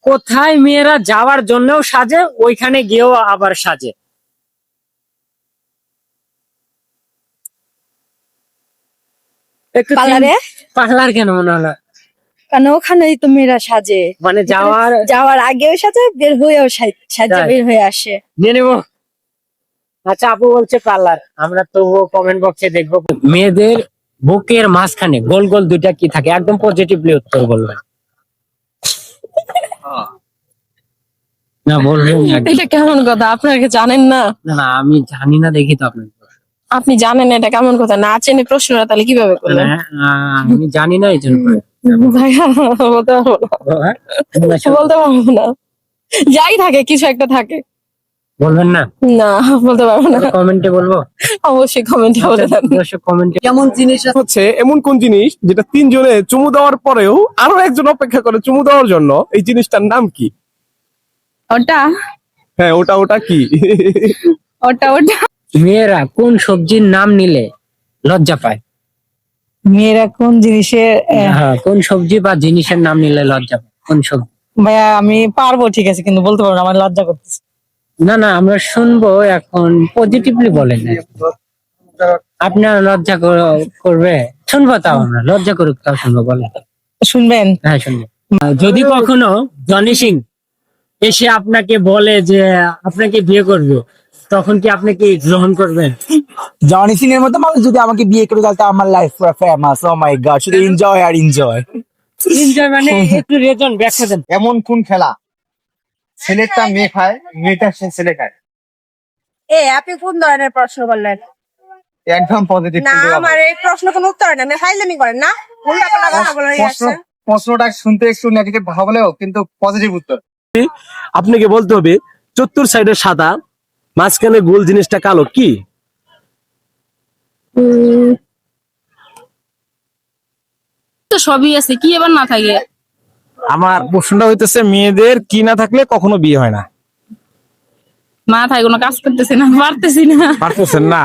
কোথায় মেয়েরা যাওয়ার জন্যও সাজে, ওইখানে গিয়েও আবার সাজে। একটু পার্লারে? পার্লার কেন মনে হলো? কারণ ওখানেই তো মেয়েরা সাজে, মানে যাওয়ার আগেও সাজে, বের হয়েও সাজে, তাই? বের হয়ে আসে। নিয়ে নেবো। আচ্ছা, আপু বলছে পার্লার, আমরা তো কমেন্ট বক্সে দেখবো। মেয়েদের বুকের মাঝখানে গোল গোল দুইটা কি থাকে? একদম পজিটিভলি উত্তর বলবেন। না বলবেন না। এটা কেমন কথা? আপনারা কি জানেন না? না না, আমি জানি না, দেখি তো আপনার। আপনি জানেন এটা কেমন কথা? না চেনে প্রশ্নটা তাহলে কিভাবে করলেন? আমি জানি না, এই জন্য ভাইয়া বলতে পারবো না, বলতে পারবো না। যাই থাকে, কিছু একটা থাকে। বলবেন না? না, বলতে পারবো না। কমেন্টে বলবো। অবশ্যই কমেন্টে বলে দেন। দর্শক কমেন্টে। কেমন জিনিস হচ্ছে এমন কোন জিনিস যেটা তিনজনে চুমু দেওয়ার পরেও আরো একজন অপেক্ষা করে চুমু দেওয়ার জন্য? এই জিনিসটার নাম কি? ওটা হ্যাঁ, ওটা ওটা কি? ওটা ওটা মেয়েরা কোন সবজির নাম নিলে লজ্জা পায়? মেয়েরা কোন জিনিসের হ্যাঁ, কোন সবজি বা জিনিসের নাম নিলে লজ্জা পায়? কোন সবজি? ভাইয়া আমি পারবো, ঠিক আছে, কিন্তু বলতে পারবো না, আমার লজ্জা করতেছে। না না, আমরা শুনবো এখন। পজিটিভলি বলেন। আপনার লজ্জা করবে? শুনবো, তাও আমরা লজ্জা করুক, তাও শুনবো। বলেন। শুনবেন? হ্যাঁ, শুনবো। যদি কখনো জনি সিং এসে আপনাকে বলে যে আপনাকে বিয়ে করবে, তখন কি আপনি কি গ্রহণ করবেন? জনি সিং এর মতো মানুষ যদি আমাকে বিয়ে করে, তাহলে তো আমার লাইফ পুরো ফেমাস। ও মাই গড, শুধু এনজয় আর এনজয়। এনজয় মানে একটু রেজন ব্যাখ্যা দেন। এমন কোন খেলা ছেলেটা মেয়ে খায়, মেয়েটা সে ছেলে খায়? আপনি কোন ধরনের প্রশ্ন করলেন? একদম পজিটিভ। না, আমার এই প্রশ্ন কোনো উত্তর না। আপনি ফাইজলামি করেন না, উল্টা পাল্টা কথা বলে নিয়ে আসছেন। প্রশ্নটা শুনতে একটু নেগেটিভ ভাবলেও কিন্তু পজিটিভ উত্তর। আপনাকে বলতে হবে চতুর সাইডে সাদা, মাঝখানে গোল জিনিসটা কালো, কি? তো সবই আছে, কি এবার না থাকে? আমার প্রশ্নটা হইতেছে, মেয়েদের কি না থাকলে কখনো বিয়ে হয় না? না থাকে, কোনো কাজ করতেছি না, পারতেছি না। পারতেছেন না?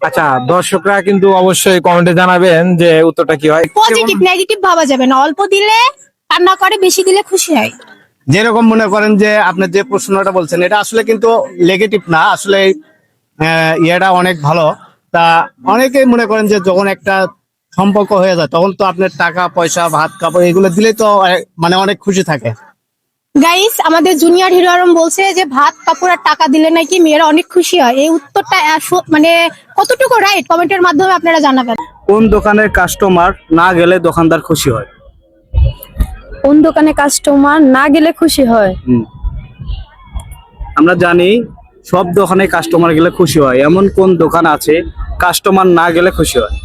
আচ্ছা, দর্শকরা কিন্তু অবশ্যই কমেন্টে জানাবেন যে উত্তরটা কি হয়। পজিটিভ নেগেটিভ ভাবা যাবে না, অল্প দিলে কান্না করে, বেশি দিলে খুশি হয়। যেরকম মনে করেন যে আপনি যে প্রশ্নটা বলছেন, এটা আসলে কিন্তু নেগেটিভ না, আসলে ইয়েটা অনেক ভালো। তা অনেকেই মনে করেন যে যখন একটা সম্পর্ক হয়ে যায়, তখন তো আপনার টাকা পয়সা ভাত কাপড় এগুলো দিলেই তো মানে অনেক খুশি থাকে। গাইস, আমাদের জুনিয়র হিরো আরম বলছে যে ভাত কাপড় আর টাকা দিলে নাকি মেয়েরা অনেক খুশি হয়। এই উত্তরটা মানে কতটুকু রাইট, কমেন্টের মাধ্যমে আপনারা জানাবেন। কোন দোকানের কাস্টমার না গেলে দোকানদার খুশি হয়? কোন দোকানে কাস্টমার না গেলে খুশি হয়? আমরা জানি সব দোকানে কাস্টমার গেলে খুশি হয়, এমন কোন দোকান আছে কাস্টমার না গেলে খুশি হয়?